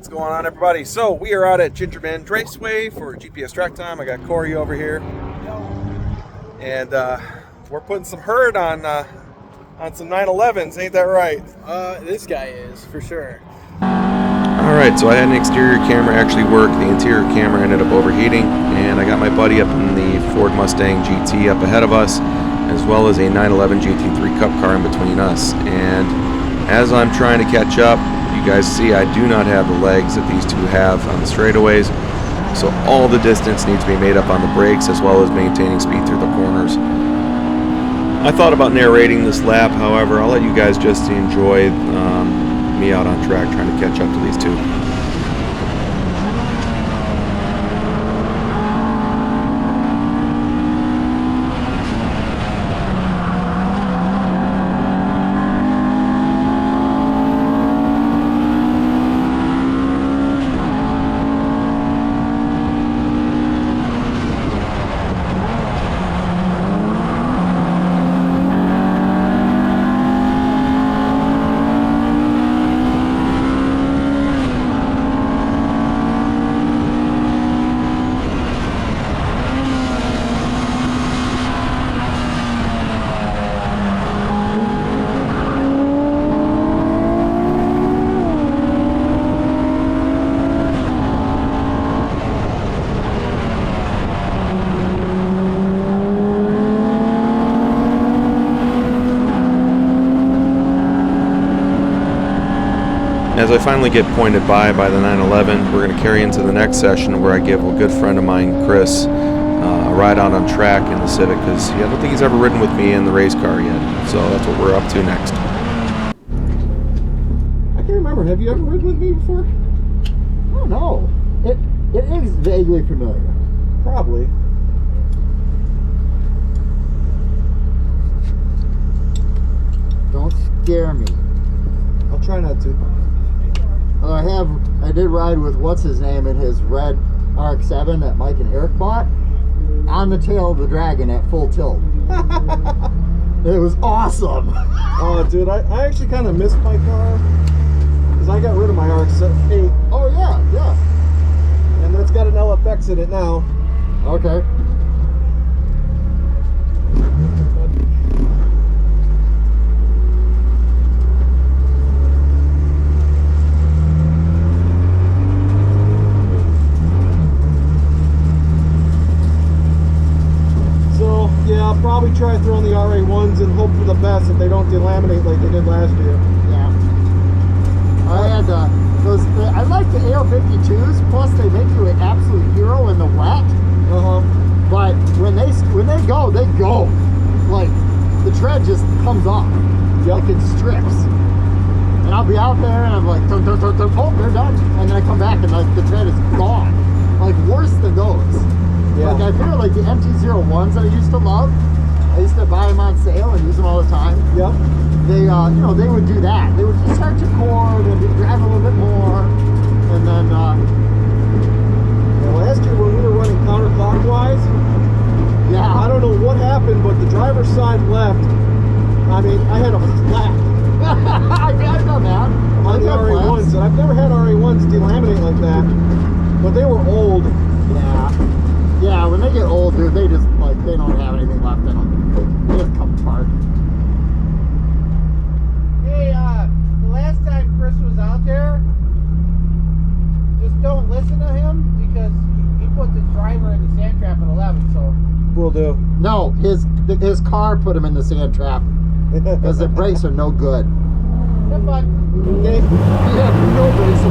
What's going on, everybody? So we are out at Gingerman Raceway for GPS Track Time. I got Corey over here, and we're putting some herd on some 911s. Ain't that right? This guy is for sure. All right, so I had an exterior camera actually work. The interior camera ended up overheating, and I got my buddy up in the Ford Mustang GT up ahead of us, as well as a 911 GT3 Cup car in between us. And as I'm trying to catch up, you guys see I do not have the legs that these two have on the straightaways, so all the distance needs to be made up on the brakes as well as maintaining speed through the corners. I thought about narrating this lap, however, I'll let you guys just enjoy me out on track trying to catch up to these two. As I finally get pointed by the 911, we're going to carry into the next session where I give a good friend of mine, Chris, a ride out on track in the Civic, because I don't think he's ever ridden with me in the race car yet. So that's what we're up to next. I can't remember. Have you ever ridden with me before? I don't know. It is vaguely familiar. Probably. Don't scare me. I'll try not to. I did ride with what's his name in his red RX-7 that Mike and Eric bought on the tail of the Dragon at full tilt. It was awesome. Oh, dude, I actually kind of missed my car because I got rid of my RX-8. Oh yeah. And that's got an LFX in it now. Okay. Yeah, I'll probably try throwing the RA1s and hope for the best that they don't delaminate like they did last year. Yeah. I had those. I like the AO52s. Plus, they make you an absolute hero in the wet. But when they go, they go. Like the tread just comes off. Yep. Like it strips. And I'll be out there and I'm like, dun, dun, dun, dun, oh, they're done. And then I come back and like the tread is gone. Like worse than those. Yeah. Like I feel like the MT-01s that I used to love, I used to buy them on sale and use them all the time. Yep. They, you know, they would do that. They would just start your cord and you'd drive a little bit more, and then. Yeah, last year when we were running counterclockwise, Yeah. I don't know what happened, but the driver's side left. I mean, I had a flat. I've done that. On the RA1s, and I've never had RA1s delaminate like that, but they were old. Yeah. Yeah, when they get old, dude, they just, like, they don't have anything left in them. They just come apart. Hey, the last time Chris was out there, just don't listen to him because he put the driver in the sand trap at 11, so. Will do. No, his car put him in the sand trap because the brakes are no good. Have fun. Okay. Yeah, no brakes at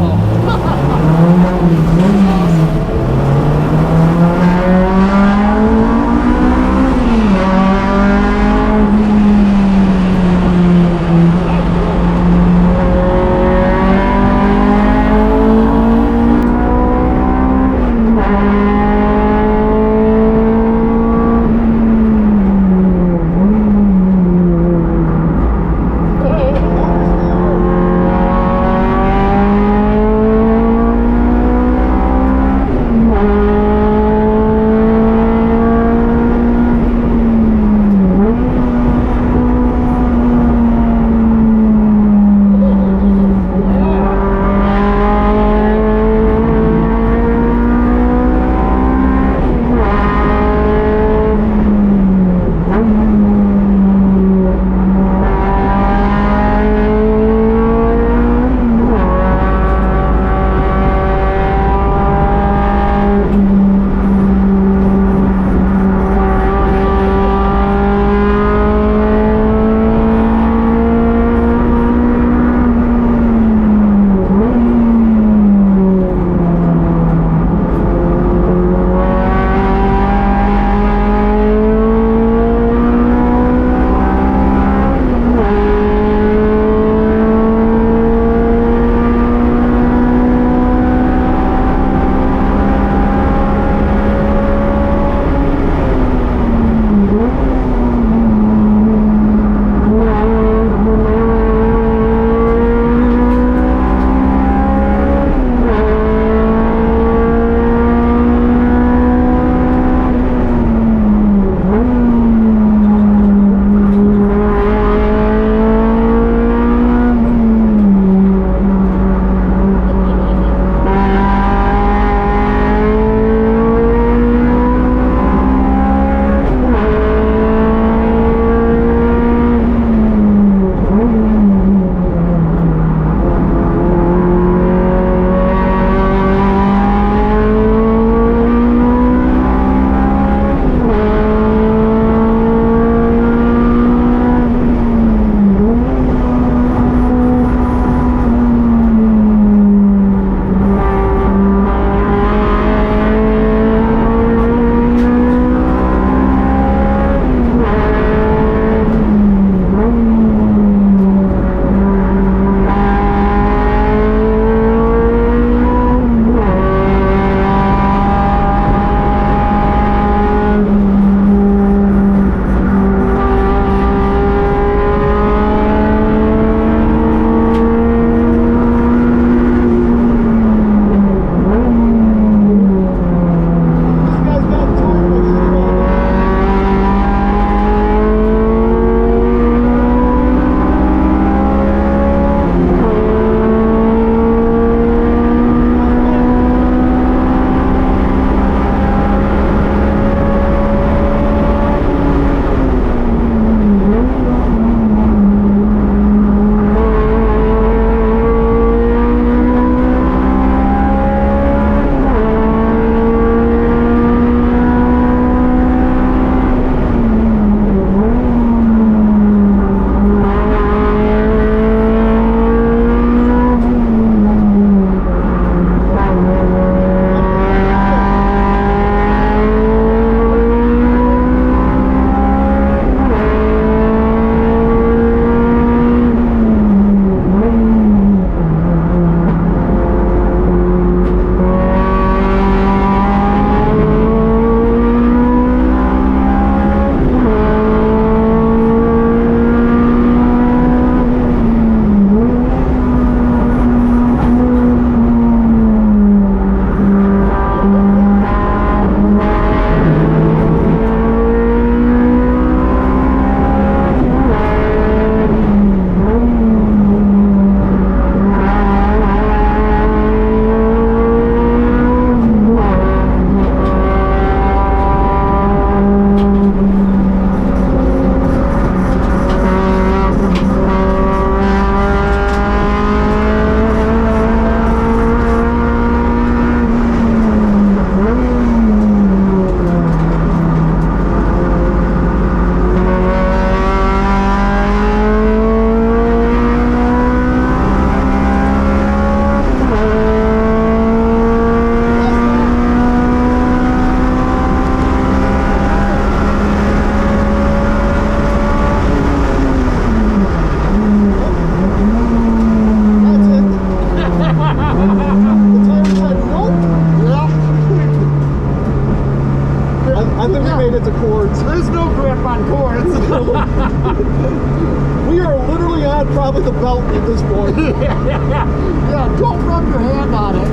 We are literally on probably the belt at this point. Yeah, don't rub your hand on it.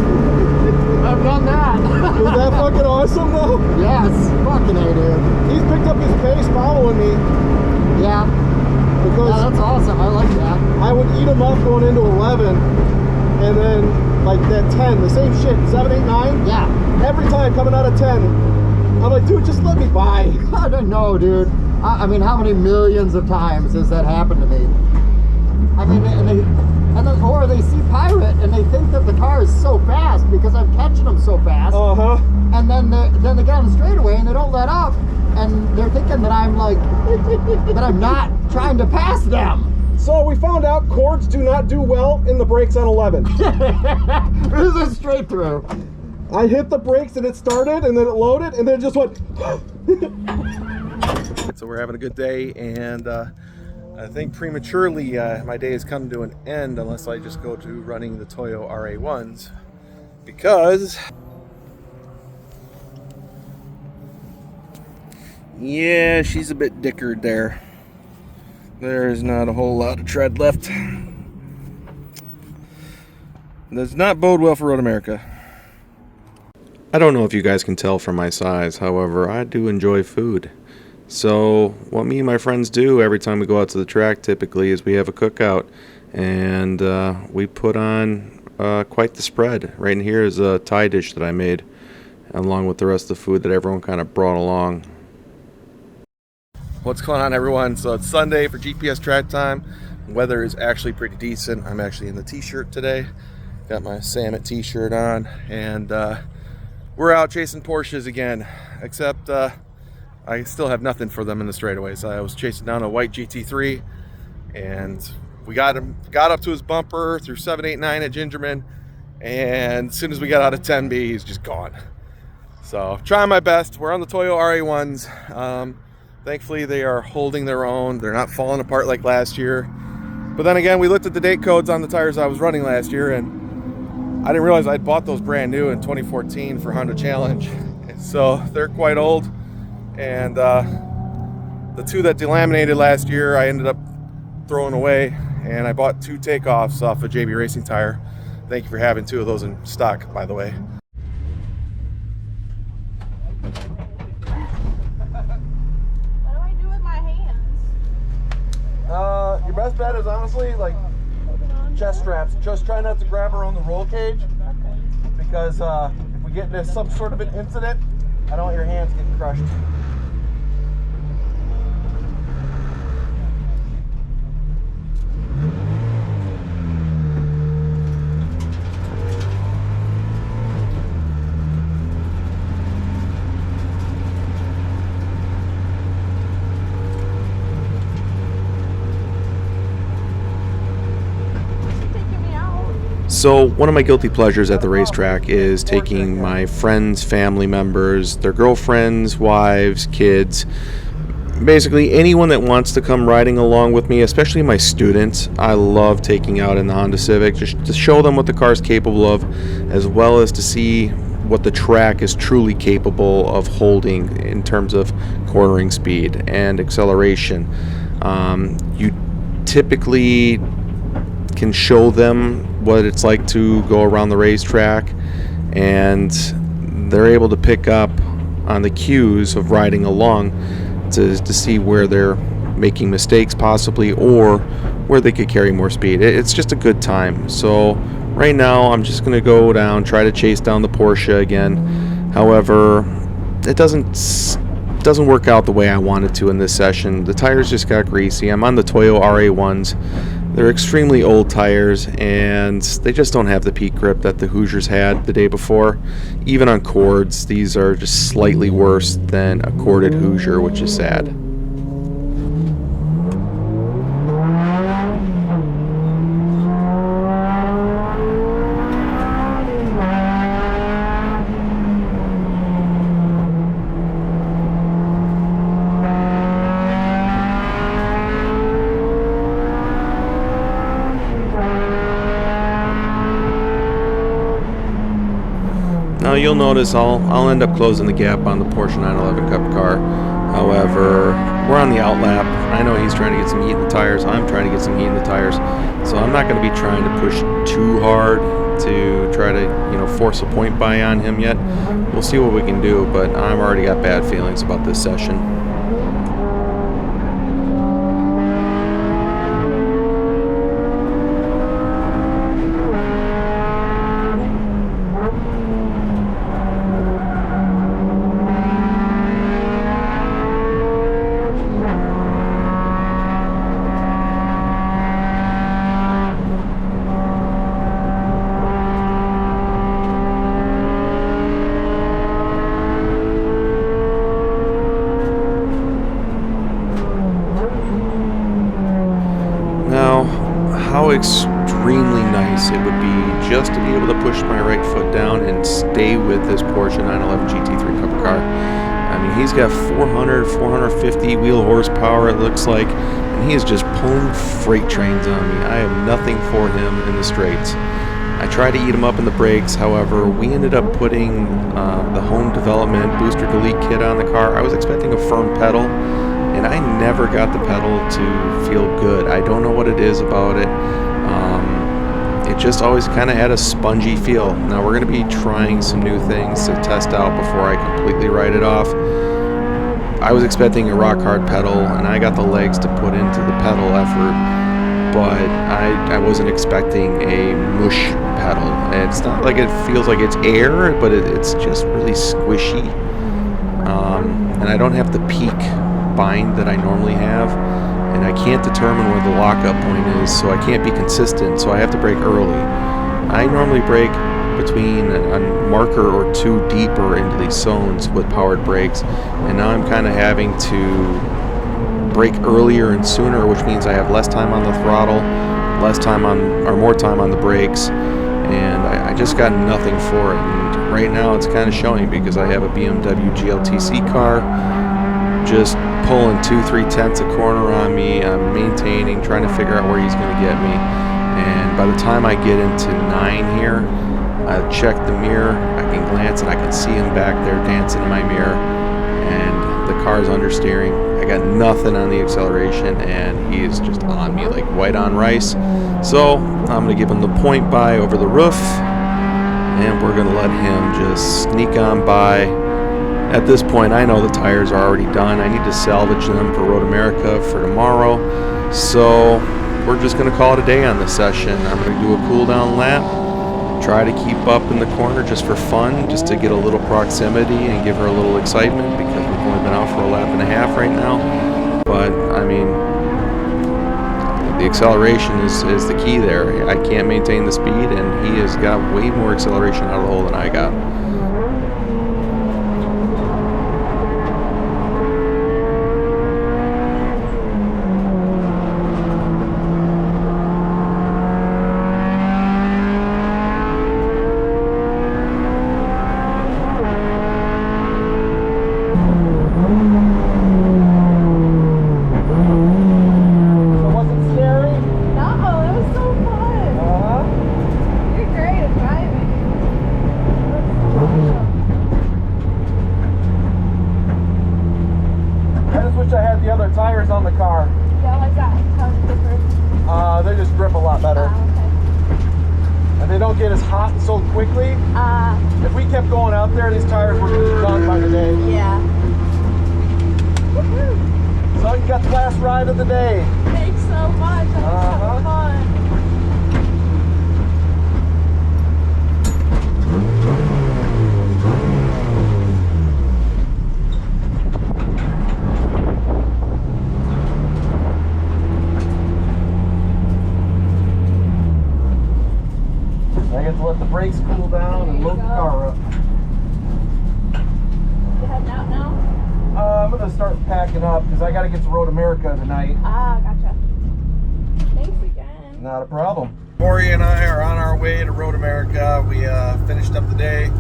I've done that. Was that fucking awesome though? Yes, fucking A, dude. He's picked up his pace following me Yeah. because Yeah, that's awesome. I like that. I would eat him up going into 11, and then like that 10, the same shit, 7, 8, 9. Yeah. Every time coming out of 10, I'm like, dude, just let me by. I don't know, dude. I mean, how many millions of times has that happened to me? I mean, or they see Pirate and they think that the car is so fast because I'm catching them so fast. And then they get on the straightaway and they don't let up, and they're thinking that I'm like that I'm not trying to pass them. So we found out cords do not do well in the brakes on 11. This is straight through. I hit the brakes and it started, and then it loaded, and then it just went. So we're having a good day, and I think prematurely my day has come to an end unless I just go to running the Toyo RA1s, because yeah, she's a bit dickered there. There's not a whole lot of tread left. Does not bode well for Road America. I don't know if you guys can tell from my size, however, I do enjoy food. So what me and my friends do every time we go out to the track typically is we have a cookout, and we put on quite the spread. Right in here is a Thai dish that I made, along with the rest of the food that everyone kind of brought along. What's going on, everyone? So it's Sunday for GPS Track Time. Weather is actually pretty decent. I'm actually in the t-shirt today. Got my Samet t-shirt on, and we're out chasing Porsches again, except I still have nothing for them in the straightaways. I was chasing down a white GT3, and we got up to his bumper through 789 at Gingerman, and as soon as we got out of 10B, he's just gone. So trying my best. We're on the Toyo RA1s. Thankfully, they are holding their own. They're not falling apart like last year. But then again, we looked at the date codes on the tires I was running last year, and I didn't realize I'd bought those brand new in 2014 for Honda Challenge. So they're quite old. And the two that delaminated last year, I ended up throwing away, and I bought 2 takeoffs off a JB Racing tire. Thank you for having 2 of those in stock, by the way. Your best bet is honestly like chest straps. Just try not to grab her on the roll cage, because if we get into some sort of an incident, I don't want your hands getting crushed. So one of my guilty pleasures at the racetrack is taking my friends, family members, their girlfriends, wives, kids, basically anyone that wants to come riding along with me, especially my students. I love taking out in the Honda Civic just to show them what the car is capable of, as well as to see what the track is truly capable of holding in terms of cornering speed and acceleration. You typically can show them what it's like to go around the racetrack, and they're able to pick up on the cues of riding along to see where they're making mistakes possibly, or where they could carry more speed. It's just a good time. So right now I'm just gonna go down, try to chase down the Porsche again. However, it doesn't work out the way I wanted to in this session. The tires just got greasy. I'm on the Toyo RA1s. They're extremely old tires, and they just don't have the peak grip that the Hoosiers had the day before. Even on cords, these are just slightly worse than a corded Hoosier, which is sad. Now you'll notice I'll end up closing the gap on the Porsche 911 Cup car. However, we're on the out lap. I know he's trying to get some heat in the tires. I'm trying to get some heat in the tires. So I'm not going to be trying to push too hard to try to, force a point by on him yet. We'll see what we can do, but I've already got bad feelings about this session. How extremely nice it would be just to be able to push my right foot down and stay with this Porsche 911 GT3 Cup car. I mean, he's got 400, 450 wheel horsepower, it looks like, and he is just pulling freight trains on me. I have nothing for him in the straights. I tried to eat him up in the brakes, however, we ended up putting the home development booster delete kit on the car. I was expecting a firm pedal, and I never got the pedal to feel good. I don't know what it is about it. It just always kind of had a spongy feel. Now we're going to be trying some new things to test out before I completely write it off. I was expecting a rock hard pedal, and I got the legs to put into the pedal effort, but I wasn't expecting a mush pedal. It's not like it feels like it's air, but it's just really squishy. And I don't have the peak bind that I normally have, and I can't determine where the lockup point is, so I can't be consistent, so I have to brake early. I normally brake between a marker or two deeper into these zones with powered brakes, and now I'm kind of having to brake earlier and sooner, which means I have less time on the throttle, more time on the brakes, and I just got nothing for it. And right now it's kind of showing because I have a BMW GLTC car just pulling 2-3 tenths a corner on me. I'm maintaining, trying to figure out where he's going to get me, and by the time I get into 9 here, I check the mirror, I can glance and I can see him back there dancing in my mirror, and the car's understeering. I got nothing on the acceleration, and he is just on me like white on rice. So I'm going to give him the point by over the roof, and we're going to let him just sneak on by. At this point, I know the tires are already done. I need to salvage them for Road America for tomorrow. So we're just going to call it a day on this session. I'm going to do a cool down lap, try to keep up in the corner just for fun, just to get a little proximity and give her a little excitement, because we've only been out for a lap and a half right now. But I mean, the acceleration is the key there. I can't maintain the speed, and he has got way more acceleration out of the hole than I got. Tires on the car. Yeah, like that. How's it different? They just grip a lot better. Okay. And they don't get as hot so quickly. If we kept going out there, these tires were going to be done by today. Yeah. Woohoo! So you got the last ride of the day. Thanks so much. That was so fun. I get to let the brakes cool down and load the car up. You heading out now? I'm going to start packing up because I got to get to Road America tonight. Gotcha. Thanks again. Not a problem. Corey and I are on our way to Road America. We finished up the day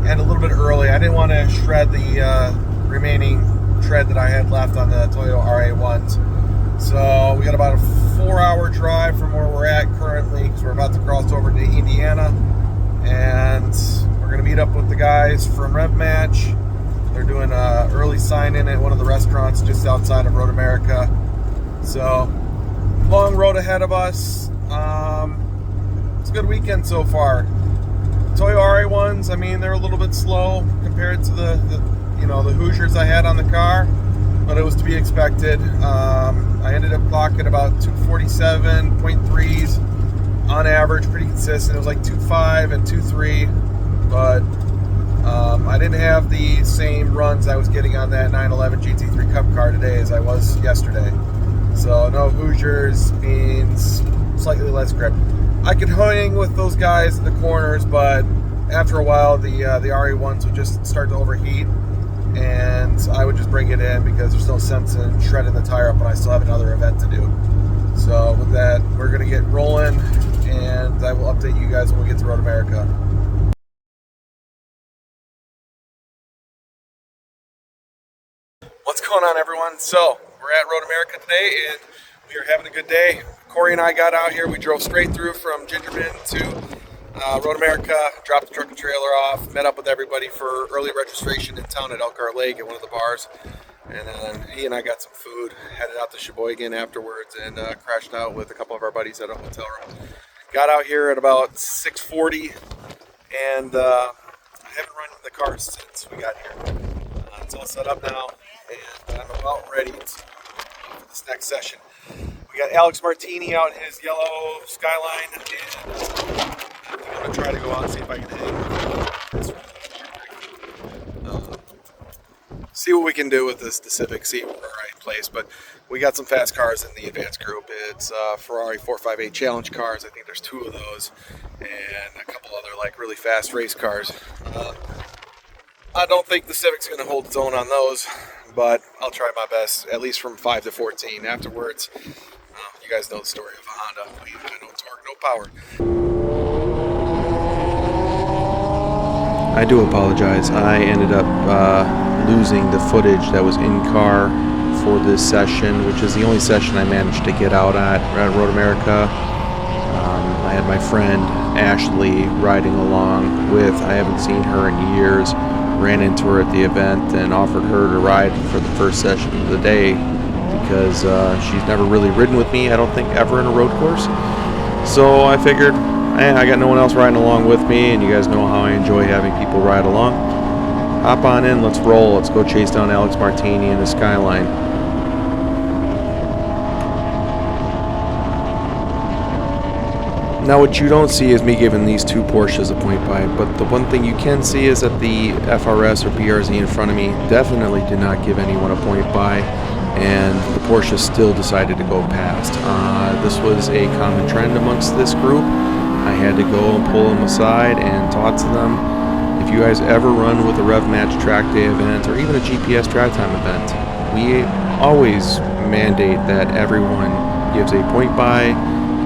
and a little bit early. I didn't want to shred the remaining tread that I had left on the Toyota RA1s. So we got about a 4-hour drive from where we're at currently, because we're about to cross over to Indiana, and we're going to meet up with the guys from Rev Match. They're They're doing early sign-in at one of the restaurants just outside of Road America. So, long road ahead of us. It's a good weekend so far. Toyo RA1s, I mean, they're a little bit slow compared to the Hoosiers I had on the car, but it was to be expected. I ended up clocking about 247.3s on average, pretty consistent. It was like 2.5 and 2.3, but I didn't have the same runs I was getting on that 911 GT3 Cup car today as I was yesterday. So no Hoosiers means slightly less grip. I could hang with those guys in the corners, but after a while the RA1s would just start to overheat, and I would just bring it in because there's no sense in shredding the tire up when I still have another event to do. So with that, we're going to get rolling, and I will update you guys when we get to Road America. What's going on, everyone? So we're at Road America today, and we are having a good day. Corey and I got out here. We drove straight through from Gingerman to Road America, dropped the truck and trailer off, met up with everybody for early registration in town at Elkhart Lake at one of the bars, and then he and I got some food, headed out to Sheboygan afterwards, and crashed out with a couple of our buddies at a hotel room. Got out here at about 6:40, and I haven't run the car since we got here. It's all set up now, and I'm about ready for this next session. We got Alex Martini out in his yellow Skyline, and I'm going to try to go out and see if I can hang with see what we can do with this Civic, see if we're in the right place. But we got some fast cars in the advanced group. It's Ferrari 458 Challenge cars. I think there's 2 of those, and a couple other like really fast race cars. I don't think the Civic's going to hold its own on those, but I'll try my best, at least from 5 to 14. Afterwards, you guys know the story of a Honda. No torque, no power. I do apologize. I ended up losing the footage that was in car for this session, which is the only session I managed to get out at Road America. I had my friend Ashley riding along with, I haven't seen her in years, ran into her at the event and offered her to ride for the first session of the day because she's never really ridden with me, I don't think, ever in a road course. So I figured, I got no one else riding along with me, and you guys know how I enjoy having people ride along. Hop on in, let's roll, let's go chase down Alex Martini in the Skyline. Now what you don't see is me giving these 2 Porsches a point by, but the one thing you can see is that the FRS or BRZ in front of me definitely did not give anyone a point by, and the Porsche still decided to go past. This was a common trend amongst this group. I had to go and pull them aside and talk to them. If you guys ever run with a Rev Match Track Day event or even a GPS Drive Time event, we always mandate that everyone gives a point by,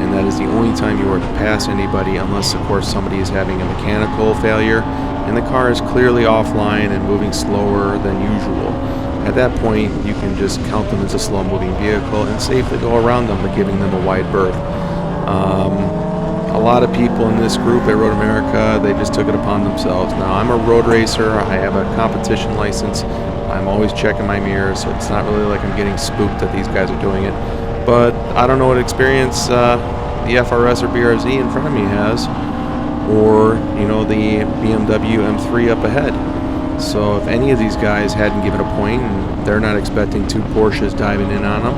and that is the only time you are to pass anybody, unless of course somebody is having a mechanical failure and the car is clearly offline and moving slower than usual. At that point, you can just count them as a slow-moving vehicle and safely go around them by giving them a wide berth. A lot of people in this group at Road America, they just took it upon themselves. Now, I'm a road racer. I have a competition license. I'm always checking my mirrors, so it's not really like I'm getting spooked that these guys are doing it. But I don't know what experience the FRS or BRZ in front of me has, or the BMW M3 up ahead. So if any of these guys hadn't given a point and they're not expecting 2 Porsches diving in on them,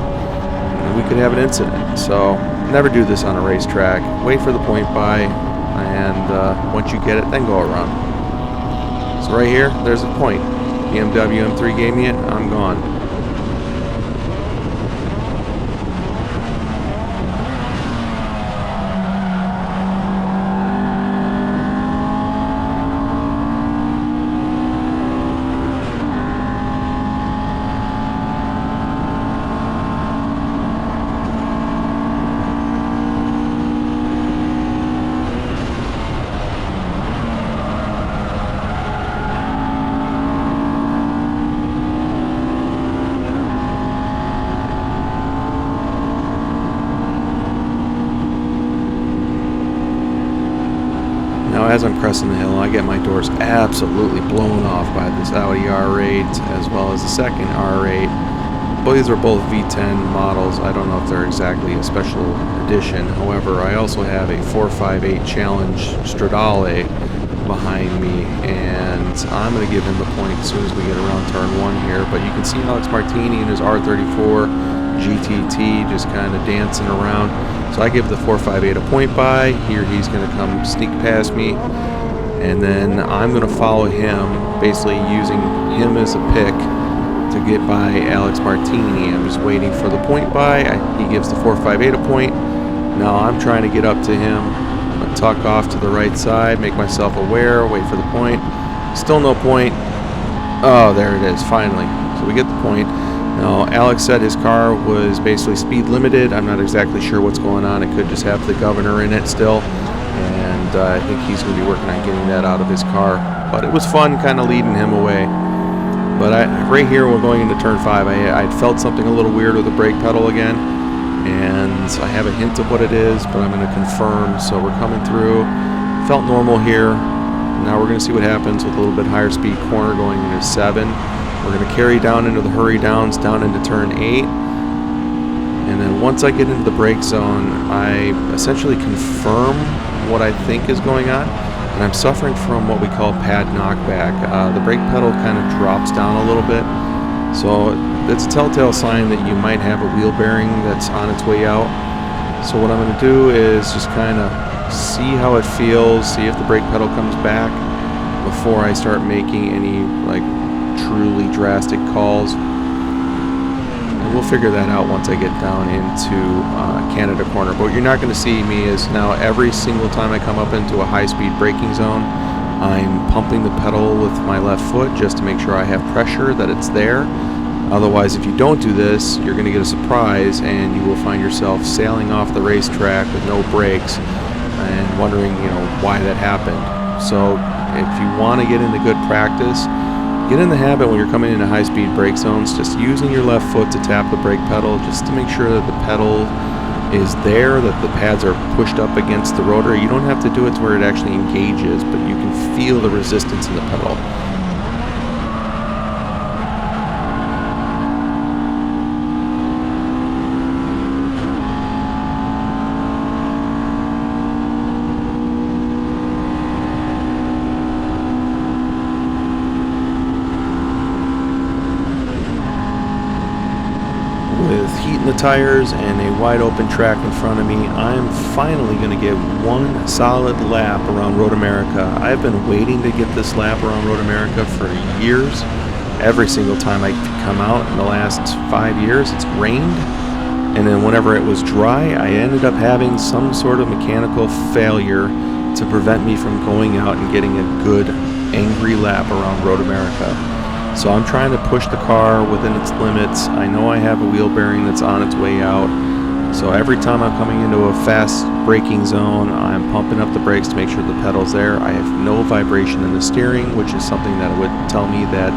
we could have an incident. So never do this on a racetrack. Wait for the point by, and once you get it, then go around. So right here, there's a point. BMW M3 gave me it, I'm gone. as I'm cresting the hill, I get my doors absolutely blown off by this Audi R8 as well as the second R8. Well, these are both V10 models. I don't know if they're exactly a special edition. However, I also have a 458 Challenge Stradale behind me, and I'm going to give him the point as soon as we get around turn 1 here. But you can see Alex Martini in his R34 GTT just kind of dancing around. So I give the 458 a point by. Here he's going to come sneak past me, and then I'm going to follow him, basically using him as a pick to get by Alex Martini. I'm just waiting for the point by. He gives the 458 a point. Now I'm trying to get up to him. I'm going to tuck off to the right side, make myself aware, wait for the point. Still no point. Oh, there it is, finally. So we get the point. Now, Alex said his car was basically speed limited. I'm not exactly sure what's going on. It could just have the governor in it still. And I think he's going to be working on getting that out of his car. But it was fun kind of leading him away. But right here, we're going into turn 5. I felt something a little weird with the brake pedal again. And I have a hint of what it is, but I'm going to confirm. So we're coming through. Felt normal here. Now we're going to see what happens with a little bit higher speed corner going into 7. We're going to carry down into the hurry downs, down into turn 8. And then once I get into the brake zone, I essentially confirm what I think is going on. And I'm suffering from what we call pad knockback. The brake pedal kind of drops down a little bit. So it's a telltale sign that you might have a wheel bearing that's on its way out. So what I'm going to do is just kind of see how it feels, see if the brake pedal comes back before I start making any truly drastic calls, and we'll figure that out once I get down into Canada corner. But what you're not going to see me is now every single time I come up into a high-speed braking zone, I'm pumping the pedal with my left foot just to make sure I have pressure, that it's there. Otherwise, if you don't do this, you're going to get a surprise and you will find yourself sailing off the racetrack with no brakes and wondering, why that happened. So if you want to get into good practice, get in the habit when you're coming into high-speed brake zones, just using your left foot to tap the brake pedal, just to make sure that the pedal is there, that the pads are pushed up against the rotor. You don't have to do it to where it actually engages, but you can feel the resistance in the pedal. The tires and a wide open track in front of me, I'm finally going to get one solid lap around Road America. I've been waiting to get this lap around Road America for years. Every single time I come out in the last 5 years, it's rained, and then whenever it was dry, I ended up having some sort of mechanical failure to prevent me from going out and getting a good angry lap around Road America. So I'm trying to push the car within its limits. I know I have a wheel bearing that's on its way out. So every time I'm coming into a fast braking zone, I'm pumping up the brakes to make sure the pedal's there. I have no vibration in the steering, which is something that would tell me that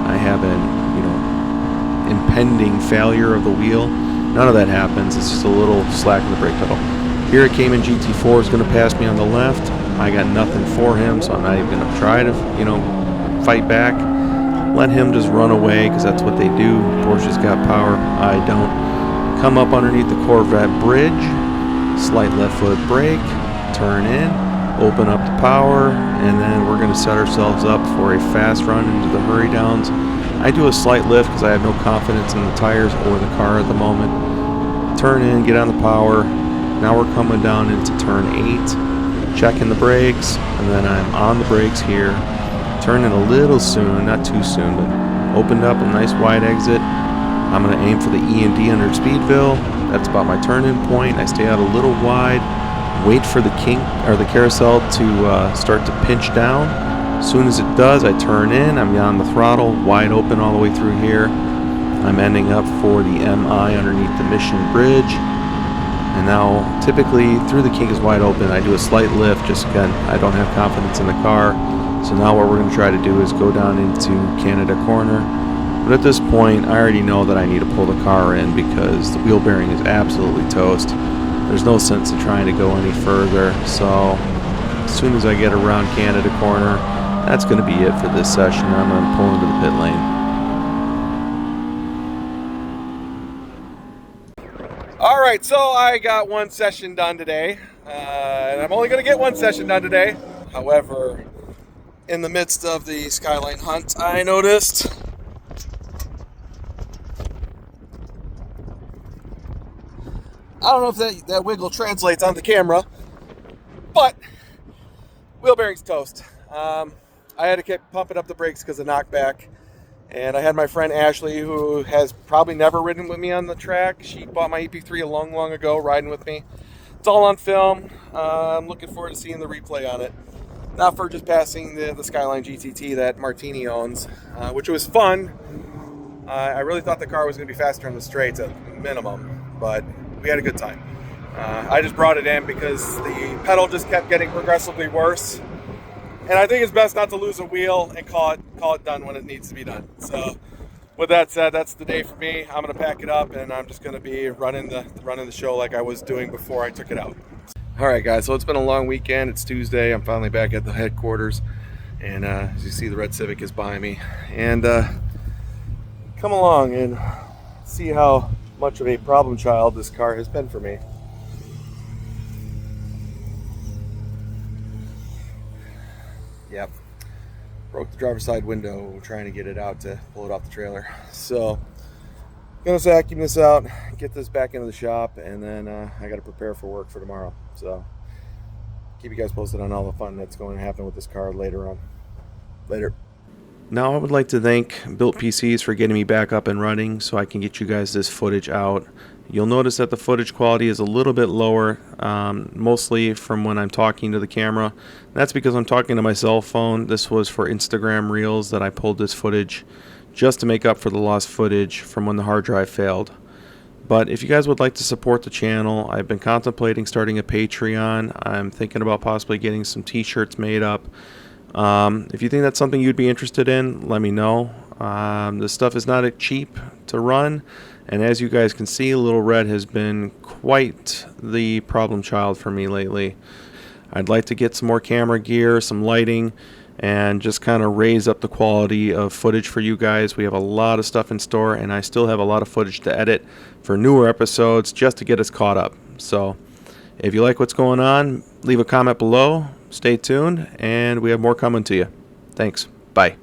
I have an, impending failure of the wheel. None of that happens. It's just a little slack in the brake pedal. Here it came in GT4 is going to pass me on the left. I got nothing for him, so I'm not even going to try to, fight back. Let him just run away, because that's what they do. Porsche's got power. I don't. Come up underneath the Corvette bridge, slight left foot brake, turn in, open up the power, and then we're going to set ourselves up for a fast run into the hurry downs. I do a slight lift because I have no confidence in the tires or the car at the moment. Turn in, get on the power. Now we're coming down into turn 8, checking the brakes, and then I'm on the brakes here. Turning a little soon, not too soon, but opened up a nice wide exit. I'm going to aim for the E and D under Speedville. That's about my turn-in point. I stay out a little wide, wait for the carousel to start to pinch down. As soon as it does, I turn in. I'm on the throttle, wide open all the way through here. I'm ending up for the MI underneath the Mission Bridge. And now, typically, through the kink is wide open. I do a slight lift, just again, I don't have confidence in the car. So now what we're going to try to do is go down into Canada corner. But at this point, I already know that I need to pull the car in because the wheel bearing is absolutely toast. There's no sense in trying to go any further. So as soon as I get around Canada corner, that's going to be it for this session. I'm going to pull into the pit lane. All right, so I got one session done today, and I'm only going to get one session done today. However, in the midst of the Skyline hunt, I noticed I don't know if that wiggle translates on the camera, but wheel bearing's toast. I had to keep pumping up the brakes because of knockback. And I had my friend Ashley, who has probably never ridden with me on the track. She bought my EP3 a long, long ago, riding with me. It's all on film. I'm looking forward to seeing the replay on it. Not for just passing the Skyline GTT that Martini owns, which was fun. I really thought the car was going to be faster on the straights at minimum, but we had a good time. I just brought it in because the pedal just kept getting progressively worse. And I think it's best not to lose a wheel and call it done when it needs to be done. So with that said, that's the day for me. I'm going to pack it up, and I'm just going to be running the show like I was doing before I took it out. All right, guys, so it's been a long weekend. It's Tuesday. I'm finally back at the headquarters. And as you see, the red Civic is behind me. And come along and see how much of a problem child this car has been for me. Yep, broke the driver's side window trying to get it out to pull it off the trailer. So gonna vacuum this out, get this back into the shop, and then I got to prepare for work for tomorrow. So keep you guys posted on all the fun that's going to happen with this car later on. Later. Now I would like to thank Built PCs for getting me back up and running so I can get you guys this footage out. You'll notice that the footage quality is a little bit lower, mostly from when I'm talking to the camera. That's because I'm talking to my cell phone. This was for Instagram Reels that I pulled this footage just to make up for the lost footage from when the hard drive failed. But if you guys would like to support the channel, I've been contemplating starting a Patreon. I'm thinking about possibly getting some t-shirts made up. If you think that's something you'd be interested in, let me know. This stuff is not cheap to run, and as you guys can see, Little Red has been quite the problem child for me lately. I'd like to get some more camera gear, some lighting, and just kind of raise up the quality of footage for you guys. We have a lot of stuff in store, and I still have a lot of footage to edit for newer episodes just to get us caught up. So if you like what's going on, leave a comment below. Stay tuned, and we have more coming to you. Thanks. Bye.